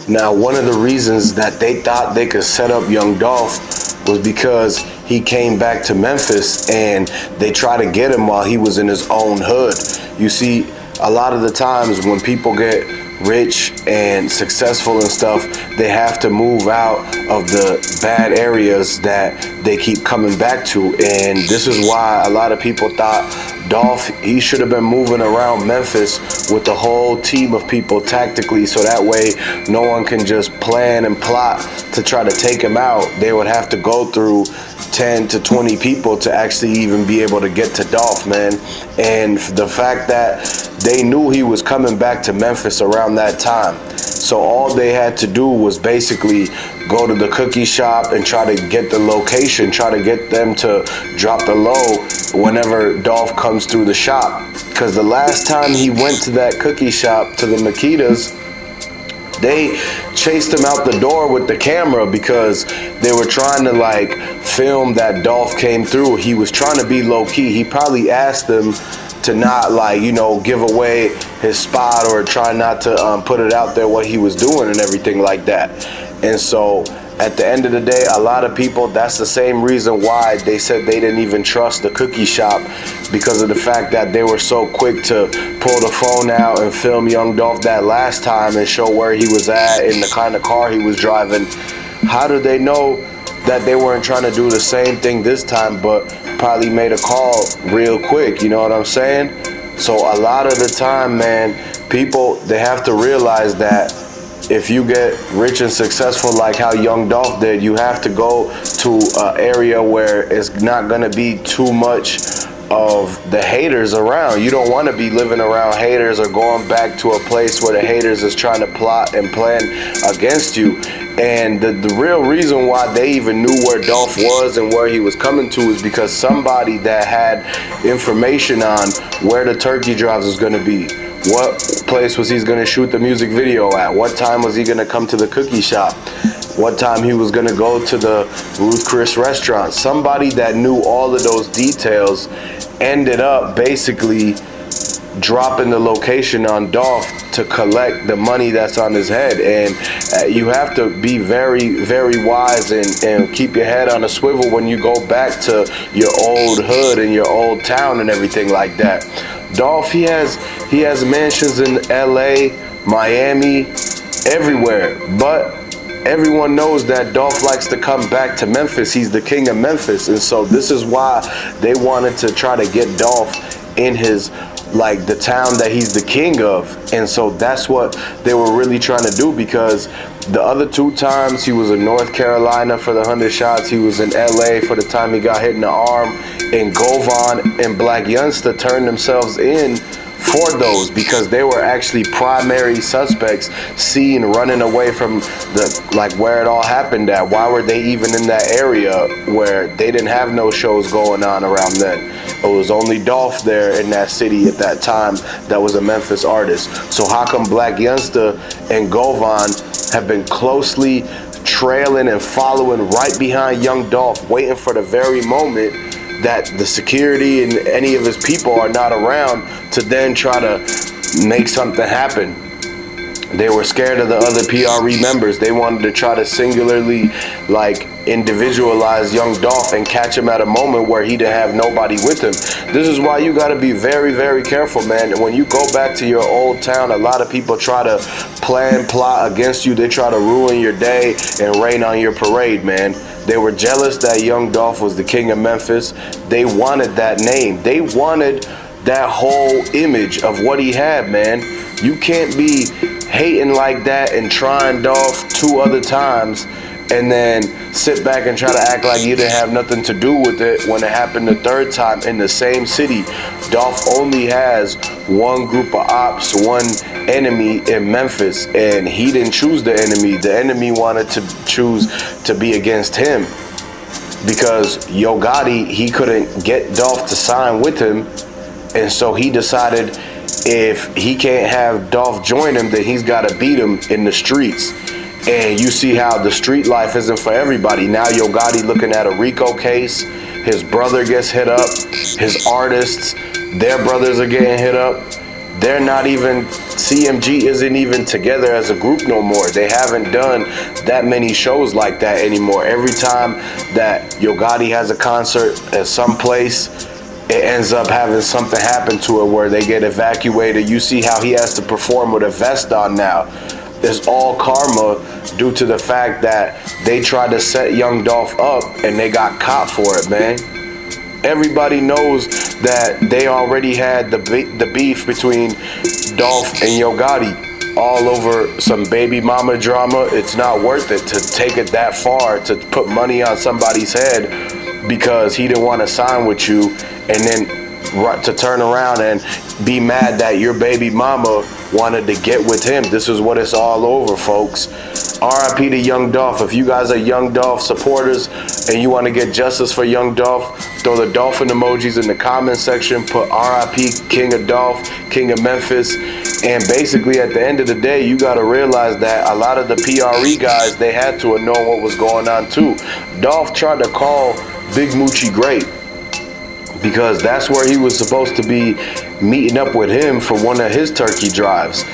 Now, one of the reasons that they thought they could set up Young Dolph was because he came back to Memphis and they tried to get him while he was in his own hood. You see, a lot of the times when people get rich and successful and stuff, they have to move out of the bad areas that they keep coming back to. And this is why a lot of people thought Dolph, he should have been moving around Memphis with a whole team of people tactically, so that way no one can just plan and plot to try to take him out. They would have to go through 10 to 20 people to actually even be able to get to Dolph, man. And the fact that they knew he was coming back to Memphis around that time, so all they had to do was basically go to the cookie shop and try to get the location, try to get them to drop the low whenever Dolph comes through the shop. Because the last time he went to that cookie shop, to the Makitas, they chased him out the door with the camera because they were trying to like film that Dolph came through. He was trying to be low key. He probably asked them to not, like, you know, give away his spot or try not to put it out there what he was doing and everything like that. And so at the end of the day, a lot of people, that's the same reason why they said they didn't even trust the cookie shop, because of the fact that they were so quick to pull the phone out and film Young Dolph that last time and show where he was at and the kind of car he was driving. How do they know that they weren't trying to do the same thing this time, but probably made a call real quick? You know what I'm saying? So a lot of the time, man, people, they have to realize that if you get rich and successful like how Young Dolph did, you have to go to an area where it's not going to be too much of the haters around. You don't want to be living around haters or going back to a place where the haters is trying to plot and plan against you. And the real reason why they even knew where Dolph was and where he was coming to is because somebody that had information on where the turkey drives was going to be, what place was he going to shoot the music video at, what time was he going to come to the cookie shop, what time he was going to go to the Ruth Chris restaurant. Somebody that knew all of those details ended up basically dropping the location on Dolph to collect the money that's on his head. And you have to be very, very wise and keep your head on a swivel when you go back to your old hood and your old town and everything like that. Dolph, he has mansions in LA, Miami, everywhere, but everyone knows that Dolph likes to come back to Memphis. He's the king of Memphis. And so this is why they wanted to try to get Dolph in his, like, the town that he's the king of. And so that's what they were really trying to do, because the other two times he was in North Carolina for the 100 shots, he was in LA for the time he got hit in the arm, and Govan and blacyoungsta turned themselves in for those because they were actually primary suspects seen running away from the, like, where it all happened at. Why were they even in that area where they didn't have no shows going on around then? It was only Dolph there in that city at that time that was a Memphis artist. So how come blacyoungsta and Govan have been closely trailing and following right behind Young Dolph, waiting for the very moment that the security and any of his people are not around to then try to make something happen? They were scared of the other PRE members. They wanted to try to singularly, like, individualize Young Dolph and catch him at a moment where he didn't have nobody with him. This is why you got to be very, very careful, man. When you go back to your old town, a lot of people try to plot against you. They try to ruin your day and rain on your parade, man. They were jealous that Young Dolph was the king of Memphis. They wanted that name. They wanted that whole image of what he had, man. You can't be hating like that and trying Dolph 2 other times and then sit back and try to act like you didn't have nothing to do with it when it happened the 3rd time in the same city. Dolph only has one group of ops, one enemy in Memphis, and he didn't choose the enemy. The enemy wanted to choose to be against him because Yo Gotti, he couldn't get Dolph to sign with him, and so he decided if he can't have Dolph join him, then he's got to beat him in the streets. And you see how the street life isn't for everybody. Now Yo Gotti looking at a RICO case. His brother gets hit up. His artists, their brothers are getting hit up. they're not even, CMG isn't even together as a group no more. They haven't done that many shows like that anymore. Every time that Yo Gotti has a concert at some place, it ends up having something happen to it where they get evacuated. You see how he has to perform with a vest on now. It's all karma due to the fact that they tried to set Young Dolph up and they got caught for it, man. Everybody knows that they already had the beef between Dolph and Yo Gotti all over some baby mama drama. It's not worth it to take it that far, to put money on somebody's head because he didn't want to sign with you, and then to turn around and be mad that your baby mama wanted to get with him. This is what it's all over, folks. RIP to Young Dolph. If you guys are Young Dolph supporters and you want to get justice for Young Dolph, throw the dolphin emojis in the comment section. Put RIP King of Dolph, King of Memphis. And basically at the end of the day, you got to realize that a lot of the PRE guys, they had to have known what was going on too. Dolph tried to call Big Moochie great, because that's where he was supposed to be meeting up with him for one of his turkey drives.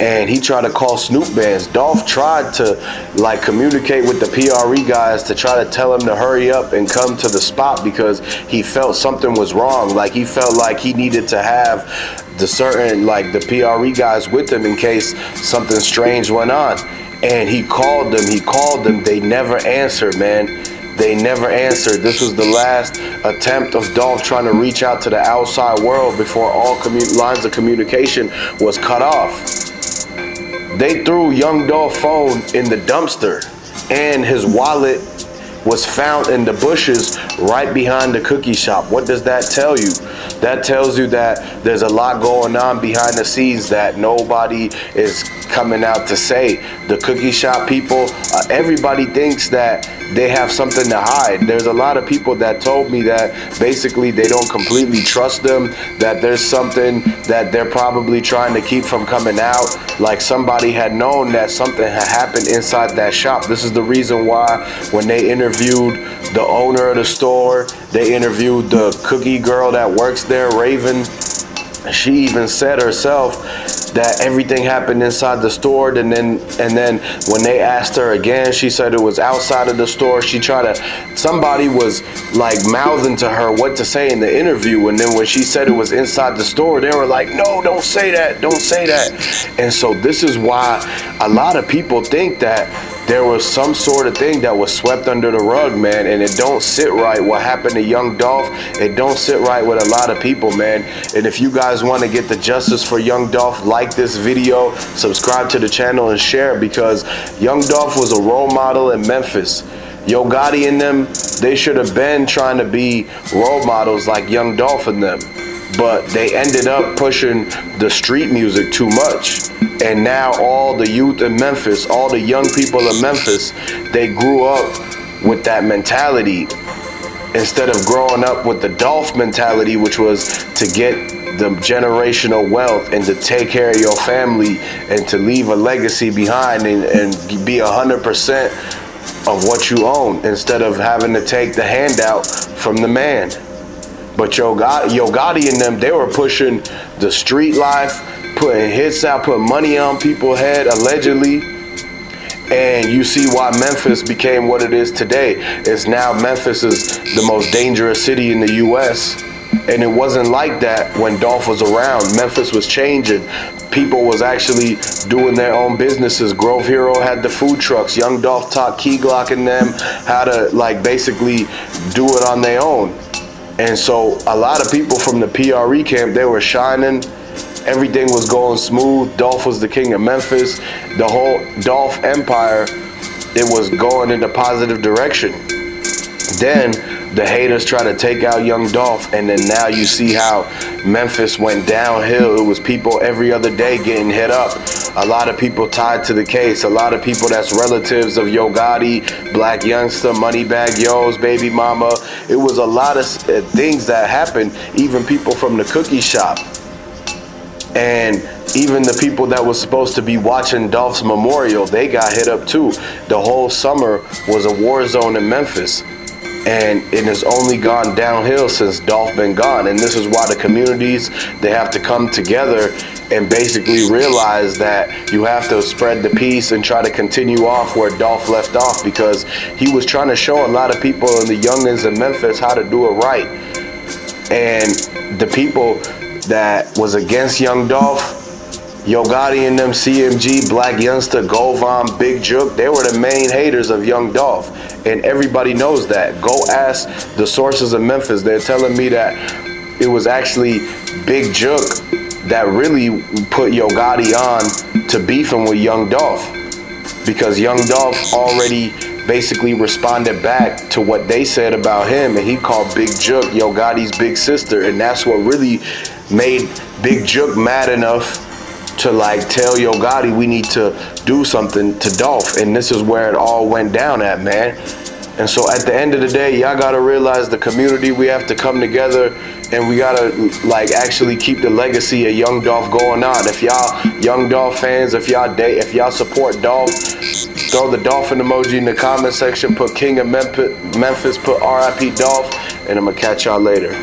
And he tried to call Snoop bands. Dolph tried to like communicate with the PRE guys to try to tell him to hurry up and come to the spot because he felt something was wrong. Like he felt like he needed to have the certain, like the PRE guys with him in case something strange went on. And he called them, they never answered, man. They never answered. This was the last attempt of Dolph trying to reach out to the outside world before all lines of communication was cut off. They threw Young Dolph's phone in the dumpster, and his wallet was found in the bushes right behind the cookie shop. What does that tell you? That tells you that there's a lot going on behind the scenes that nobody is coming out to say. The cookie shop people, everybody thinks that they have something to hide. There's a lot of people that told me that basically they don't completely trust them, that there's something that they're probably trying to keep from coming out. Like somebody had known that something had happened inside that shop. This is the reason why when they interviewed the owner of the store, they interviewed the cookie girl that works there, Raven. She even said herself that everything happened inside the store, and then when they asked her again, she said it was outside of the store. Somebody was like mouthing to her what to say in the interview, and then when she said it was inside the store, they were like, no, don't say that, don't say that. And so this is why a lot of people think that there was some sort of thing that was swept under the rug, man, and it don't sit right. What happened to Young Dolph, it don't sit right with a lot of people, man. And if you guys want to get the justice for Young Dolph, like this video, subscribe to the channel and share, because Young Dolph was a role model in Memphis. Yo Gotti and them, they should have been trying to be role models like Young Dolph and them, but they ended up pushing the street music too much. And now all the youth in Memphis, all the young people in Memphis, they grew up with that mentality instead of growing up with the Dolph mentality, which was to get the generational wealth and to take care of your family and to leave a legacy behind and be 100% of what you own instead of having to take the handout from the man. But Yo Gotti and them, they were pushing the street life, putting hits out, putting money on people's head, allegedly. And you see why Memphis became what it is today. It's now Memphis is the most dangerous city in the US. And it wasn't like that when Dolph was around. Memphis was changing. People was actually doing their own businesses. Grove Hero had the food trucks. Young Dolph taught Keyglock and them how to like basically do it on their own. And so a lot of people from the PRE camp, they were shining. Everything was going smooth. Dolph was the king of Memphis. The whole Dolph empire, it was going in a positive direction. Then the haters try to take out Young Dolph, and then now you see how Memphis went downhill. It was people every other day getting hit up. A lot of people tied to the case. A lot of people that's relatives of Yo Gotti, blacyoungsta, moneybaggyo's baby mama. It was a lot of things that happened. Even people from the cookie shop. And even the people that was supposed to be watching Dolph's memorial, they got hit up too. The whole summer was a war zone in Memphis. And it has only gone downhill since Dolph been gone. And this is why the communities, they have to come together and basically realize that you have to spread the peace and try to continue off where Dolph left off, because he was trying to show a lot of people in the youngins in Memphis how to do it right. And the people that was against Young Dolph, Yo Gotti and them, CMG, blacyoungsta, Govan, bigjook, they were the main haters of Young Dolph. And everybody knows that. Go ask the sources of Memphis. They're telling me that it was actually bigjook that really put Yo Gotti on to beefing with Young Dolph, because Young Dolph already basically responded back to what they said about him, and he called bigjook Yo Gotti's big sister, and that's what really made bigjook mad enough to like tell Yo Gotti we need to do something to Dolph. And this is where it all went down at, man. And so at the end of the day, y'all gotta realize the community, we have to come together, and we gotta like actually keep the legacy of Young Dolph going on. If y'all Young Dolph fans, if y'all support Dolph, throw the dolphin emoji in the comment section, put King of Memphis, put RIP Dolph, and I'm gonna catch y'all later.